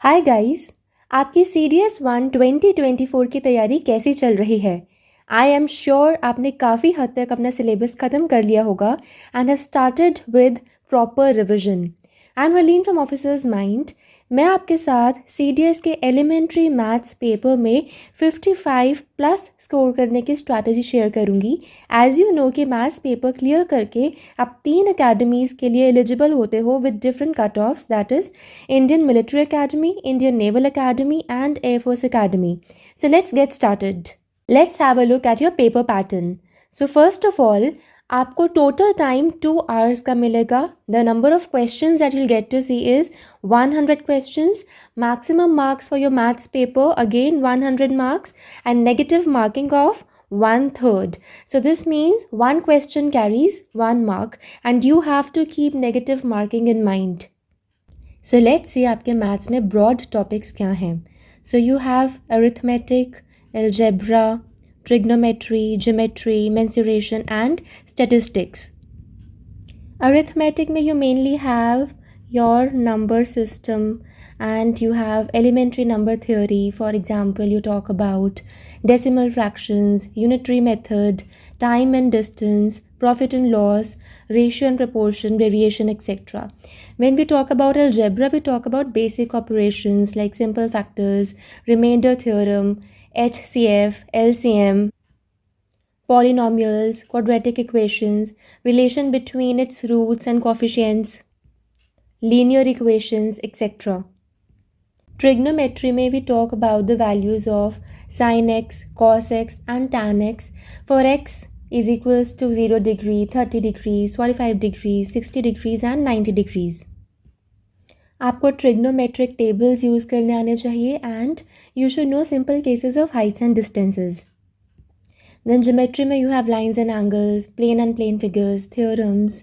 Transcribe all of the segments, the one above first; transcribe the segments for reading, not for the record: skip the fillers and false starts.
Hi guys. आपकी C D S 2024 की तैयारी कैसी चल रही है? आई एम श्योर आपने काफ़ी हद तक अपना सिलेबस ख़त्म कर लिया होगा and have started with proper revision. I am Harleen from officers mind. मैं आपके साथ सी डी एस के एलिमेंट्री मैथ्स पेपर में 55 प्लस स्कोर करने की स्ट्रैटेजी शेयर करूंगी। एज यू नो कि मैथ्स पेपर क्लियर करके आप 3 अकेडमीज़ के लिए एलिजिबल होते हो with different cut offs, that is Indian Military Academy, Indian Naval Academy, and Air Force Academy. So let's get started. Let's have a look at your paper pattern. So first of all, आपको total time 2 hours का मिलेगा. The number of questions that you'll get to see is 100 questions. Maximum marks for your maths paper, again 100 marks, and negative marking of 1/3. So this means one question carries 1 mark and you have to keep negative marking in mind. So let's see आपके maths में broad topics क्या हैं. So you have arithmetic, algebra, trigonometry, geometry, mensuration and statistics. Arithmetic में you mainly have your number system and you have elementary number theory. For example, you talk about decimal fractions, unitary method, time and distance, profit and loss, ratio and proportion, variation, etc. When we talk about algebra, we talk about basic operations like simple factors, remainder theorem, HCF, LCM, polynomials, quadratic equations, relation between its roots and coefficients, linear equations, etc. Trigonometry may we talk about the values of sin x, cos x and tan x for x is equals to 0 degree, 30 degrees, 45 degrees, 60 degrees and 90 degrees. आपको trigonometric tables use करने आने चाहिए and you should no simple cases of Heights and distances. Then geometry में you have lines and angles, plane and plane figures, theorems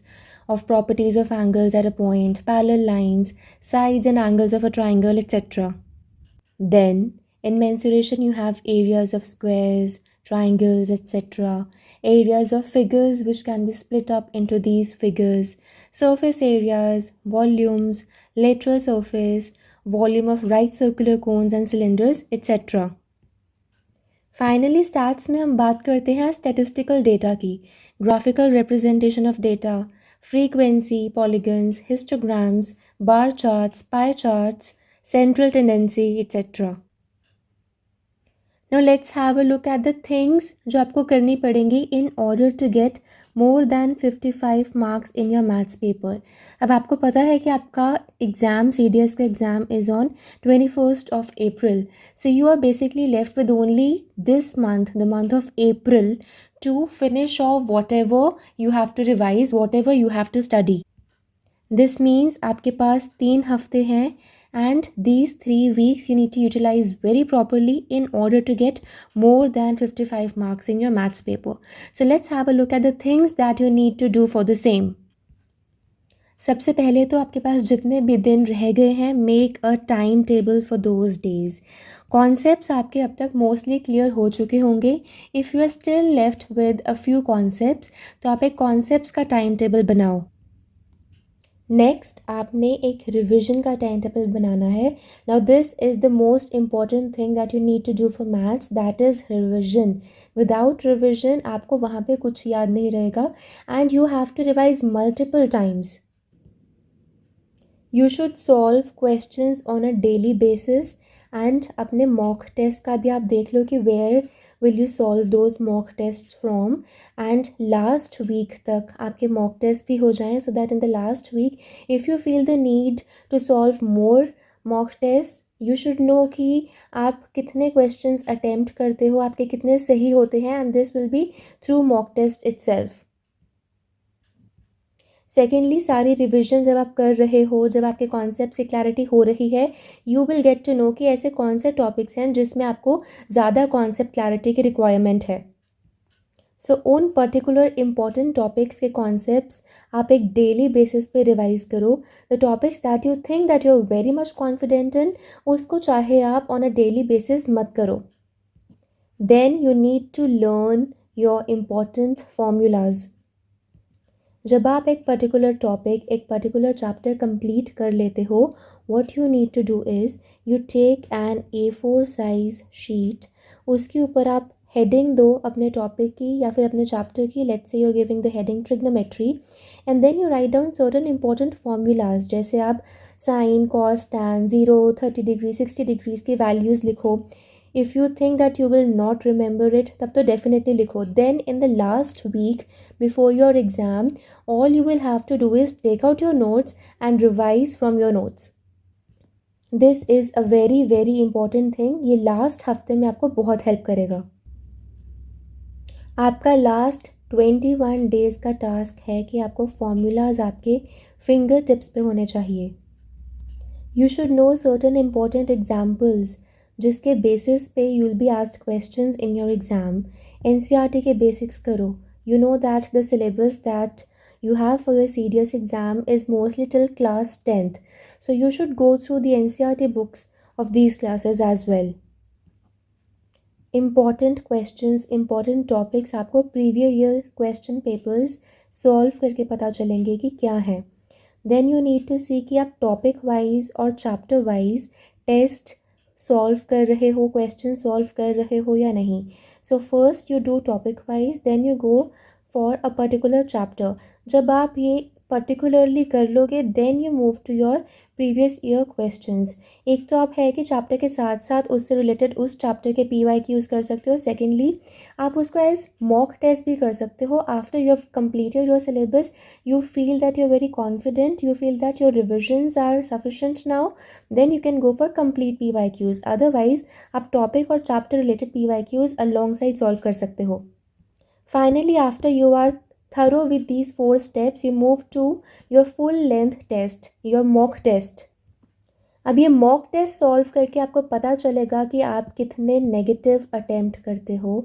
of properties of angles at a point, parallel lines, sides and angles of a triangle, etc. Then in mensuration you have areas of squares, triangles, etc. Areas of figures which can be split up into these figures, surface areas, volumes, lateral surface, volume of right circular cones and cylinders, etc. Finally stats में हम बात करते हैं statistical data की, graphical representation of data, frequency, polygons, histograms, bar charts, pie charts, central tendency, etc. Now let's have a look at the things जो आपको करनी पड़ेंगी in order to get more than 55 marks in your maths paper. अब आपको पता है कि आपका एग्ज़ाम CDS का exam is on 21st of April. So you are basically left with only this month, the month of April, to finish off whatever you have to revise, whatever you have to study. This means आपके पास 3 हफ्ते हैं and these 3 weeks you need to utilize very properly in order to get more than 55 marks in your maths paper. So let's have a look at the things that you need to do for the same. सबसे पहले तो आपके पास जितने भी दिन रह गए हैं, make a time table for those days. Concepts आपके अब तक मोस्टली क्लियर हो चुके होंगे. If you are still left with a few concepts तो आप एक कॉन्सेप्ट्स का टाइम टेबल बनाओ. नेक्स्ट आपने एक रिविजन का टाइम टेबल बनाना है. Now this is the most important thing that you need to do for maths, that is revision. Without revision आपको वहाँ पे कुछ याद नहीं रहेगा and you have to revise multiple times. You should solve questions on a daily basis and अपने mock test का भी आप देख लो कि where will you solve those mock test from and last week तक आपके मॉक टेस्ट भी हो जाएं so that in the last week if you feel the need to solve more mock test you should know कि आप कितने questions attempt करते हो, आपके कितने सही होते हैं and this will be through mock test itself. Secondly सारी रिविजन जब आप कर रहे हो, जब आपके कॉन्सेप्ट से क्लैरिटी हो रही है, you will get to know कि ऐसे कौन से टॉपिक्स हैं जिसमें आपको ज़्यादा कॉन्सेप्ट क्लैरिटी की रिक्वायरमेंट है. सो उन पर्टिकुलर इम्पॉर्टेंट टॉपिक्स के कॉन्सेप्ट्स आप एक डेली बेसिस पे रिवाइज करो. The topics that you think that you are very much confident in, उसको चाहे आप ऑन अ डेली बेसिस मत करो. Then you need to learn your important formulas. जब आप एक पर्टिकुलर टॉपिक, एक पर्टिकुलर चैप्टर कंप्लीट कर लेते हो, what you need to do is you take an A4 size sheet, उसके ऊपर आप हेडिंग दो अपने टॉपिक की या फिर अपने चैप्टर की. Let's say you are giving the heading trigonometry, and then you write down certain important formulas, जैसे आप sine, cos, tan, 0, 30 degree, 60 degrees की वैल्यूज़ लिखो. If you think that you will not remember it, तब तो definitely लिखो. Then in the last week before your exam, all you will have to do is take out your notes and revise from your notes. This is a very very important thing. ये last हफ्ते में आपको बहुत help करेगा. आपका last 21 days का task है कि आपको फॉर्मूलाज आपके फिंगर टिप्स पे होने चाहिए. You should know certain important examples जिसके बेसिस पे you will be asked questions in your exam. NCERT के बेसिक्स करो. You know that the syllabus that you have for your CDS exam is mostly till class 10th. So you should go through the NCERT books of these classes as well. Important questions, important topics आपको previous year question papers solve करके पता चलेंगे कि क्या है. Then you need to see कि आप topic wise और chapter wise test solve कर रहे हो, question solve कर रहे हो या नहीं. So first you do topic wise, then you go for a particular chapter. जब आप ये particularly कर लोगे, then you move to your previous year questions. एक तो आप है कि चैप्टर के साथ साथ उससे रिलेटेड उस चैप्टर के PYQ यूज़ कर सकते हो. सेकेंडली आप उसको एज मॉक टेस्ट भी कर सकते हो. After you have completed your syllabus, you feel that you're very confident, you feel that your revisions are sufficient now, then you can go for complete PYQs. Otherwise आप topic और chapter related PYQs alongside solve कर सकते हो. Finally, after you are thorough with these 4 steps, you move to your full length test, your mock test. अब ये mock test solve करके आपको पता चलेगा कि आप कितने नेगेटिव अटेम्प्ट करते हो.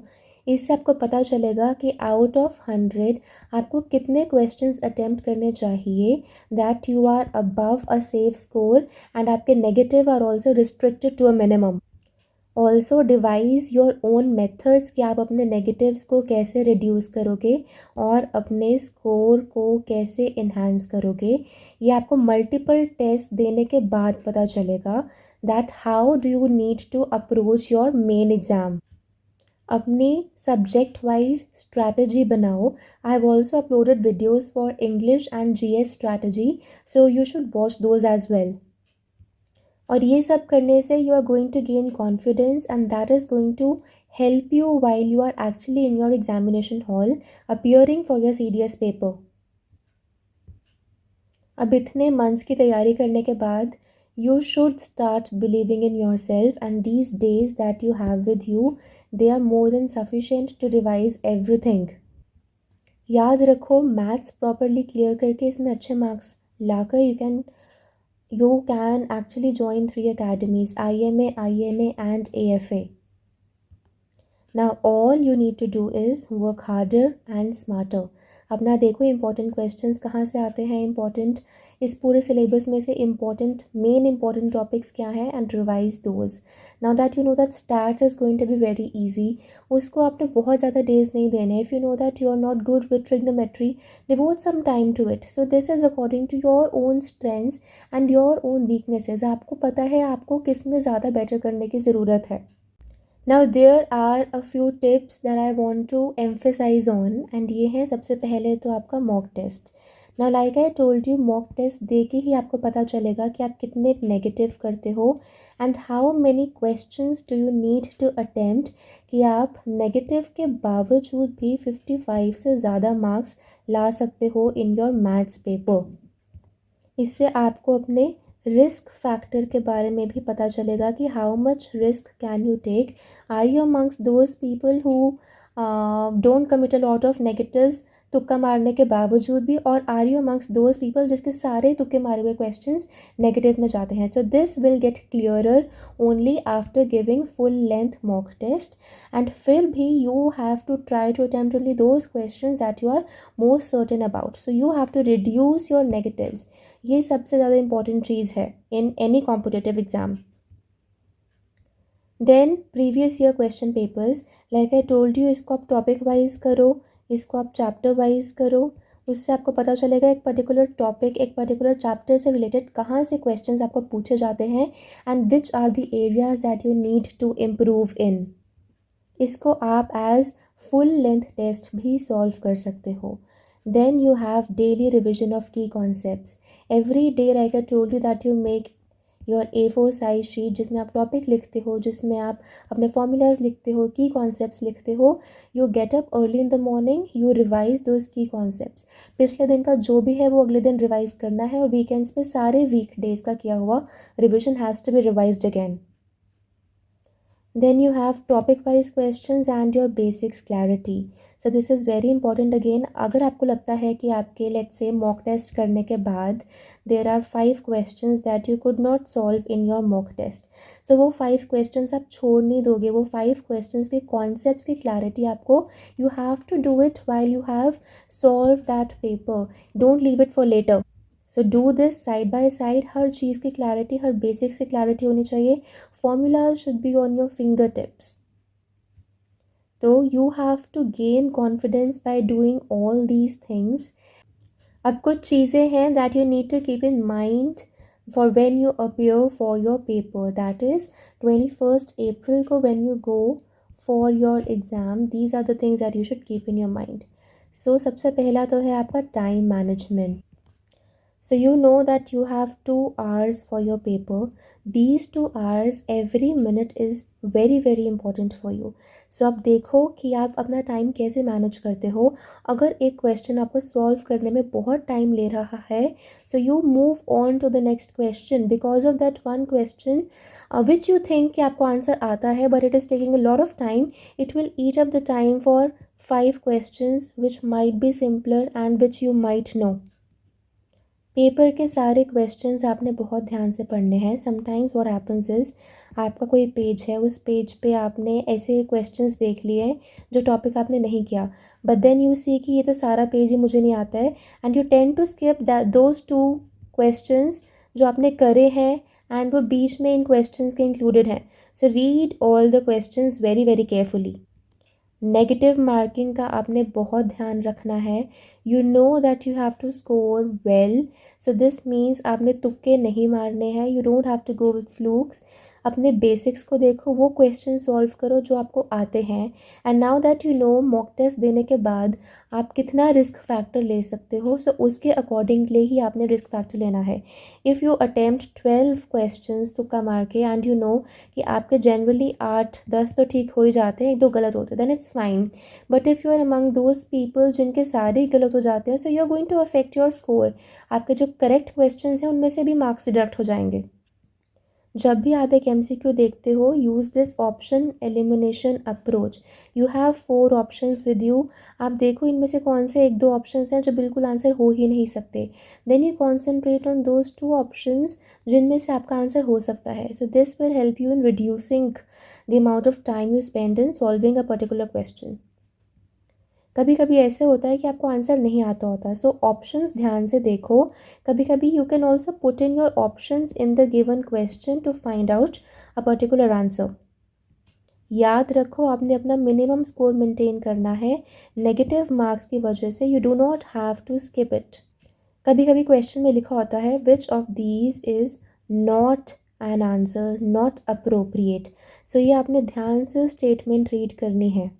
इससे आपको पता चलेगा कि आउट ऑफ 100 आपको कितने क्वेश्चंस अटेम्प्ट करने चाहिए that you are above a safe score, and आपके negative are also restricted to a minimum. Also devise your own methods कि आप अपने नेगेटिव्स को कैसे रिड्यूस करोगे और अपने स्कोर को कैसे इन्हांस करोगे. ये आपको मल्टीपल टेस्ट देने के बाद पता चलेगा that how do you need to approach your main exam. अपने सब्जेक्ट वाइज स्ट्रैटेजी बनाओ. I have also uploaded videos for English and GS strategy, so you should watch those as well. और ये सब करने से you are going to gain confidence, and that is going to help you while you are actually in your examination hall appearing for your CDS paper. अब इतने months की तैयारी करने के बाद you should start believing in yourself, and these days that you have with you, they are more than sufficient to revise everything. याद रखो, maths properly clear करके इसमें अच्छे मार्क्स लाकर you can actually join 3 academies: IMA, INA and AFA. Now all you need to do is work harder and smarter. अपना देखो important questions कहाँ से आते हैं, important इस पूरे syllabus में से main important topics क्या हैं, and revise those. Now that you know that stats is going to be very easy, उसको आपने बहुत ज़्यादा days नहीं देने. If you know that you are not good with trigonometry, devote some time to it. So this is according to your own strengths and your own weaknesses. आपको पता है आपको किस में ज़्यादा better करने की ज़रूरत है. Now there are a few tips that I want to emphasize on, and ये है सबसे पहले तो आपका mock test. Now like I told you, mock test दे के ही आपको पता चलेगा कि आप कितने negative करते हो, and how many questions do you need to attempt कि आप negative के बावजूद भी 55 से ज़्यादा marks ला सकते हो in your maths paper. इससे आपको अपने रिस्क फैक्टर के बारे में भी पता चलेगा कि how much risk can you take. Are you amongst those people who don't commit a lot of negatives तुक्का मारने के बावजूद भी, और are you amongst those people जिसके सारे तुक्के मारे हुए क्वेश्चंस नेगेटिव में जाते हैं. So this will get clearer only after giving full length mock test, and फिर भी you have to try to attempt only those questions that you are most certain about. So you have to reduce your negatives. ये सबसे ज़्यादा important चीज़ है in any competitive exam. Then previous year question papers, like I told you, इसको आप topic wise करो, इसको आप चैप्टर वाइज करो. उससे आपको पता चलेगा एक पर्टिकुलर टॉपिक, एक पर्टिकुलर चैप्टर से रिलेटेड कहाँ से क्वेश्चंस आपको पूछे जाते हैं and which are the areas that you need to improve in. इसको आप एज फुल लेंथ टेस्ट भी सॉल्व कर सकते हो। Then you have daily revision of key concepts. Every day like I told you that you make your A4 size sheet, जिसमें आप topic लिखते हो, जिसमें आप अपने फॉर्मूलाज लिखते हो, की कॉन्सेप्ट्स लिखते हो। You get up early in the morning, you revise those की कॉन्सेप्ट्स। पिछले दिन का जो भी है वो अगले दिन रिवाइज करना है, और वीकेंड्स पे सारे वीक डेज का किया हुआ revision has to be revised again. Then you have topic wise questions and your basics clarity. So this is very important again. अगर आपको लगता है कि आपके let's say mock test करने के बाद there are 5 questions that you could not solve in your mock test, so वो 5 questions आप छोड़ नहीं दोगे। वो 5 questions के concepts की clarity आपको you have to do it while you have solved that paper. Don't leave it for later. So do this side by side. हर चीज़ की क्लैरिटी, हर बेसिक्स की क्लैरिटी होनी चाहिए। Formula should be on your fingertips. तो you have to gain confidence by doing all these things. अब कुछ चीज़ें हैं that you need to keep in mind for when you appear for your paper, that is 21 April को when you go for your exam. These are the things that you should keep in your mind. So सबसे पहला तो है आपका time management. So you know that you have 2 hours for your paper. These 2 hours, every minute is very very important for you. So अब देखो कि आप अपना टाइम कैसे मैनेज करते हो। अगर एक क्वेश्चन आपको सॉल्व करने में बहुत टाइम ले रहा है, so you move on to the next question because of that one question which you think कि आपको आंसर आता है but it is taking a lot of time. It will eat up the time for 5 questions which might be simpler and which you might know. Paper के सारे questions आपने बहुत ध्यान से पढ़ने हैं। समटाइम्स व्हाट हैपन्स इज़, आपका कोई पेज है, उस पेज पे आपने ऐसे क्वेश्चंस देख लिए जो टॉपिक आपने नहीं किया, बट देन यू सी कि ये तो सारा पेज ही मुझे नहीं आता है, and you tend to skip those 2 questions जो आपने करे हैं एंड वो बीच में इन क्वेश्चंस के इंक्लूडेड हैं। So read all the questions very very carefully. Negative marking का आपने बहुत ध्यान रखना है। You know that you have to score well, so this means आपने तुक्के नहीं मारने हैं। You don't have to go with flukes. अपने बेसिक्स को देखो, वो क्वेश्चन सॉल्व करो जो आपको आते हैं। And now that you know, mock test देने के बाद आप कितना रिस्क फैक्टर ले सकते हो, सो उसके अकॉर्डिंगली ही आपने रिस्क फैक्टर लेना है। इफ़ यू अटेम्प्ट 12 क्वेश्चंस तुक्का मार के एंड यू नो कि आपके जनरली 8-10 तो ठीक हो ही जाते हैं, 1-2 गलत होते हैं, then it's fine. But if you are among those people जिनके सारे ही गलत हो जाते हैं, so you are going to affect your score. आपके जो करेक्ट क्वेश्चन हैं उनमें से भी मार्क्स डिडक्ट हो जाएंगे। जब भी आप एक MCQ देखते हो, use this option elimination approach. You have 4 options with you. आप देखो इनमें से कौन से 1-2 ऑप्शंस हैं जो बिल्कुल आंसर हो ही नहीं सकते। Then you concentrate on those 2 options जिनमें से आपका आंसर हो सकता है। So this will help you in reducing the amount of time you spend in solving a particular question. कभी कभी ऐसे होता है कि आपको आंसर नहीं आता होता, सो ऑप्शंस ध्यान से देखो। कभी कभी you can also put in your options in the given question to find out a particular answer. याद रखो, आपने अपना मिनिमम स्कोर मेंटेन करना है। नेगेटिव मार्क्स की वजह से you do not have to skip it. कभी कभी क्वेश्चन में लिखा होता है which of these is not an answer, not appropriate. So ये आपने ध्यान से स्टेटमेंट रीड करनी है।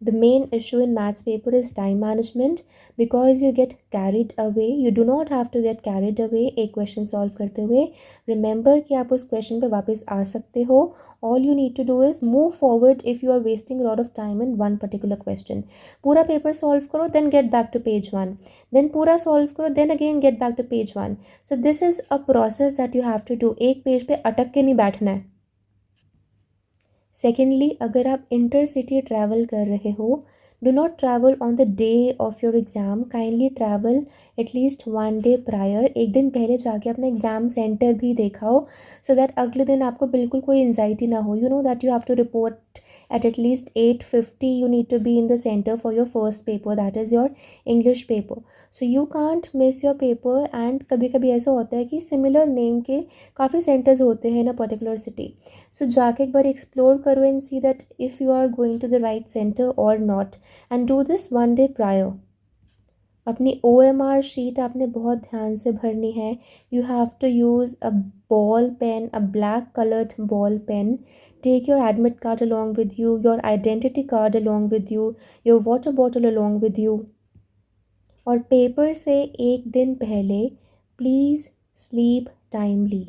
The main issue in maths paper is time management because you get carried away. You do not have to get carried away एक question solve करते हुए। Remember कि आप उस question पे वापस आ सकते हो। All you need to do is move forward if you are wasting a lot of time in one particular question. पूरा paper solve करो, then get back to page 1. Then पूरा solve करो, then again get back to page 1. So this is a process that you have to do. एक page पे अटक के नहीं बैठना है। सेकेंडली, अगर आप इंटरसिटी ट्रैवल कर रहे हो, do not travel on the day of your exam. Kindly travel at least 1 day prior. एक दिन पहले जाके अपना एग्ज़ाम सेंटर भी देखाओ, सो दैट अगले दिन आपको बिल्कुल कोई एंजाइटी ना हो। You know that you have to report at least 8:50. You need to be in the center for your first paper, that is your English paper. So you can't miss your paper. And कभी कभी ऐसा होता है कि similar name के काफ़ी centres होते हैं इन अ पर्टिकुलर सिटी। सो जाके एक बार एक्सप्लोर करो and see that if you are going to the right centre और not, and do this 1 day prior. अपनी OMR शीट आपने बहुत ध्यान से भरनी है. You have to use a ball pen, a black colored ball pen. Take your admit card along with you, your identity card along with you, your water bottle along with you. और paper से एक दिन पहले please sleep timely.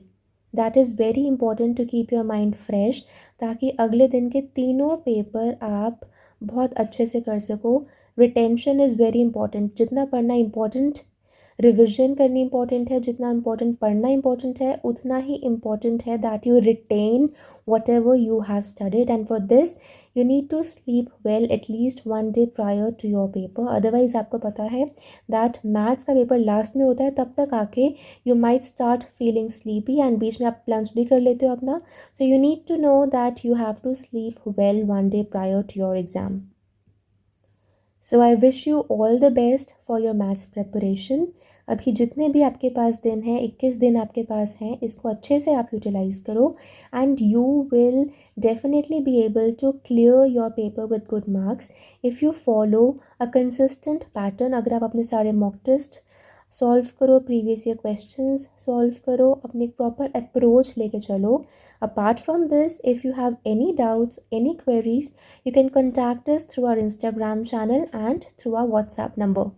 That is very important to keep your mind fresh, ताकि अगले दिन के तीनों पेपर आप बहुत अच्छे से कर सको. Retention is very important. जितना पढ़ना इंपॉर्टेंट, रिविजन करनी इंपॉर्टेंट है. जितना इंपॉर्टेंट पढ़ना इंपॉर्टेंट है, उतना ही इंपॉर्टेंट है that you retain whatever you have studied. And for this you need to sleep well at least one day prior to your paper. Otherwise आपको पता है that maths का पेपर लास्ट में होता है, तब तक आके you might start feeling sleepy and बीच में आप लंच भी कर लेते हो अपना. So you need to know that you have to sleep well one day prior to your exam. So I wish you all the best for your maths preparation. अभी जितने भी आपके पास दिन हैं, 21 दिन आपके पास हैं, इसको अच्छे से आप यूटिलाइज़ करो and you will definitely be able to clear your paper with good marks if you follow a consistent pattern. अगर आप अपने सारे mock test सॉल्व करो, प्रीवियस ईयर क्वेश्चंस सॉल्व करो, अपनी प्रॉपर अप्रोच लेके चलो. Apart from this, if you have any doubts, any queries, you can contact us through our Instagram channel and through our WhatsApp number.